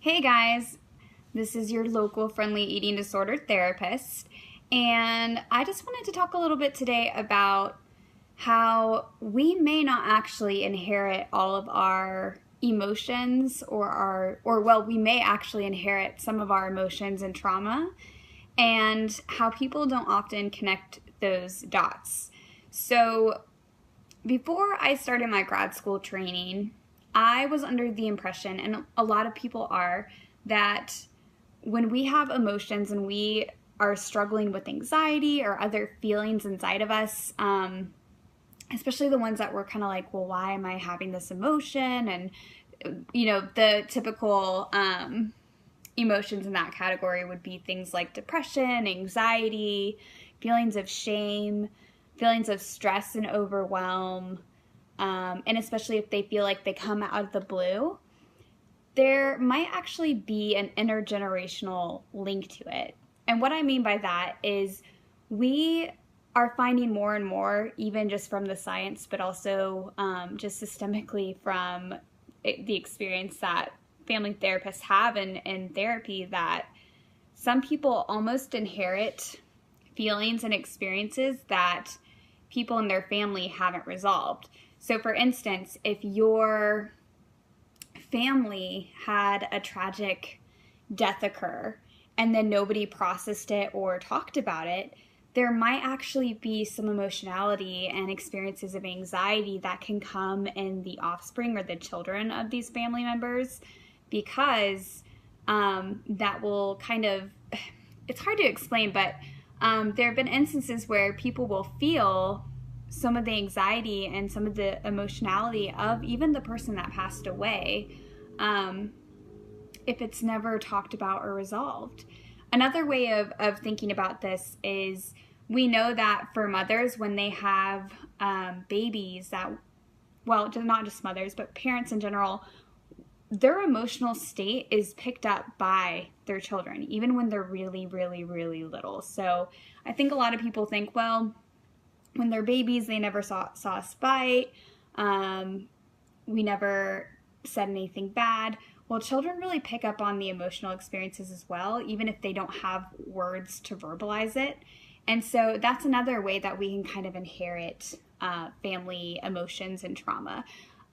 Hey guys, this is your local friendly eating disorder therapist, and I just wanted to talk a little bit today about how we may not actually inherit all of our emotions we may actually inherit some of our emotions and trauma, and how people don't often connect those dots. So before I started my grad school training, I was under the impression, and a lot of people are, that when we have emotions and we are struggling with anxiety or other feelings inside of us, especially the ones that we're kind of like, well, why am I having this emotion? And, the typical emotions in that category would be things like depression, anxiety, feelings of shame, feelings of stress and overwhelm, and especially if they feel like they come out of the blue, there might actually be an intergenerational link to it. And what I mean by that is we are finding more and more, even just from the science, but also just systemically from the experience that family therapists have in therapy, that some people almost inherit feelings and experiences that people in their family haven't resolved. So for instance, if your family had a tragic death occur and then nobody processed it or talked about it, there might actually be some emotionality and experiences of anxiety that can come in the offspring or the children of these family members, because that will kind of, it's hard to explain, but there have been instances where people will feel some of the anxiety and some of the emotionality of even the person that passed away, if it's never talked about or resolved. Another way of thinking about this is, we know that for mothers, when they have babies that, well, not just mothers, but parents in general, their emotional state is picked up by their children, even when they're really, really, really little. So I think a lot of people think, well, when they're babies, they never saw us fight. We never said anything bad. Well, children really pick up on the emotional experiences as well, even if they don't have words to verbalize it. And so that's another way that we can kind of inherit family emotions and trauma.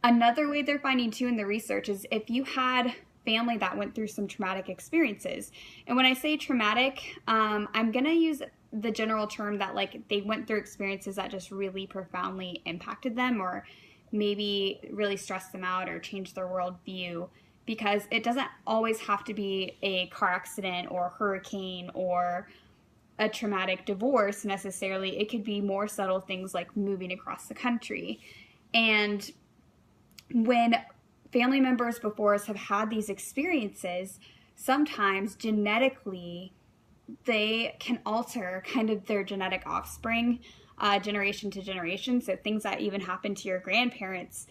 Another way they're finding too in the research is if you had family that went through some traumatic experiences. And when I say traumatic, I'm going to use the general term that, like, they went through experiences that just really profoundly impacted them, or maybe really stressed them out or changed their worldview, because it doesn't always have to be a car accident or a hurricane or a traumatic divorce necessarily. It could be more subtle things like moving across the country. And when family members before us have had these experiences, sometimes genetically they can alter kind of their genetic offspring generation to generation. So things that even happen to your grandparents,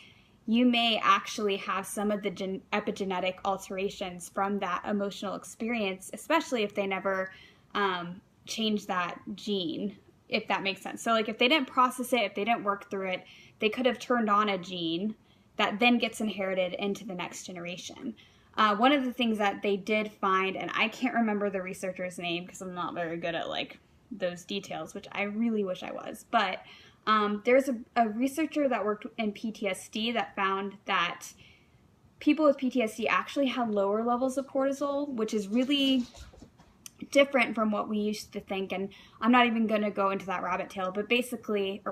you may actually have some of the epigenetic alterations from that emotional experience, especially if they never change that gene, if that makes sense. So like if they didn't process it, if they didn't work through it, they could have turned on a gene that then gets inherited into the next generation. One of the things that they did find, and I can't remember the researcher's name because I'm not very good at like those details, which I really wish I was, but there's a researcher that worked in PTSD that found that people with PTSD actually had lower levels of cortisol, which is really different from what we used to think. And I'm not even going to go into that rabbit trail, but basically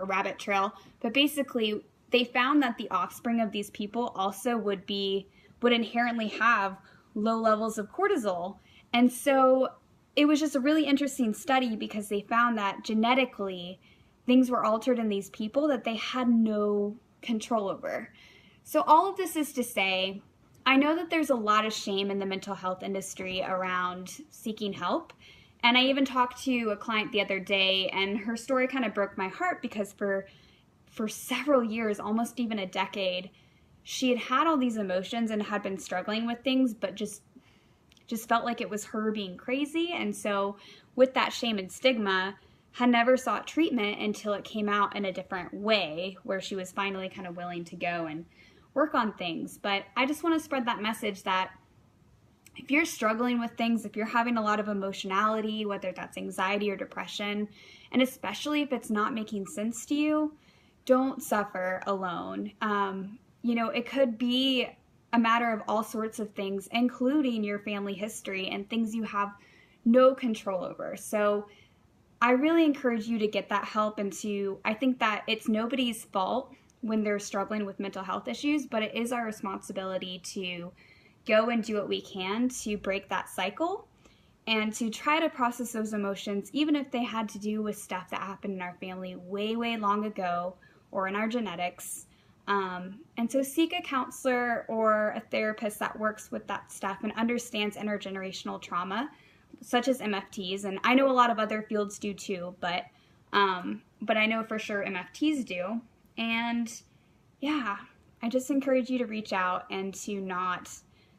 they found that the offspring of these people also would inherently have low levels of cortisol. And so it was just a really interesting study, because they found that genetically things were altered in these people that they had no control over. So all of this is to say, I know that there's a lot of shame in the mental health industry around seeking help. And I even talked to a client the other day, and her story kind of broke my heart, because for several years, almost even a decade, she had all these emotions and had been struggling with things, but just felt like it was her being crazy. And so with that shame and stigma, had never sought treatment until it came out in a different way, where she was finally kind of willing to go and work on things. But I just want to spread that message that if you're struggling with things, if you're having a lot of emotionality, whether that's anxiety or depression, and especially if it's not making sense to you, don't suffer alone. It could be a matter of all sorts of things, including your family history and things you have no control over. So I really encourage you to get that help, and I think that it's nobody's fault when they're struggling with mental health issues, but it is our responsibility to go and do what we can to break that cycle and to try to process those emotions, even if they had to do with stuff that happened in our family way, way long ago or in our genetics. And so seek a counselor or a therapist that works with that stuff and understands intergenerational trauma, such as MFTs. And I know a lot of other fields do too, but I know for sure MFTs do. And yeah, I just encourage you to reach out and to not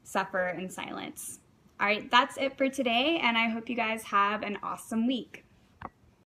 suffer in silence. All right, that's it for today, and I hope you guys have an awesome week.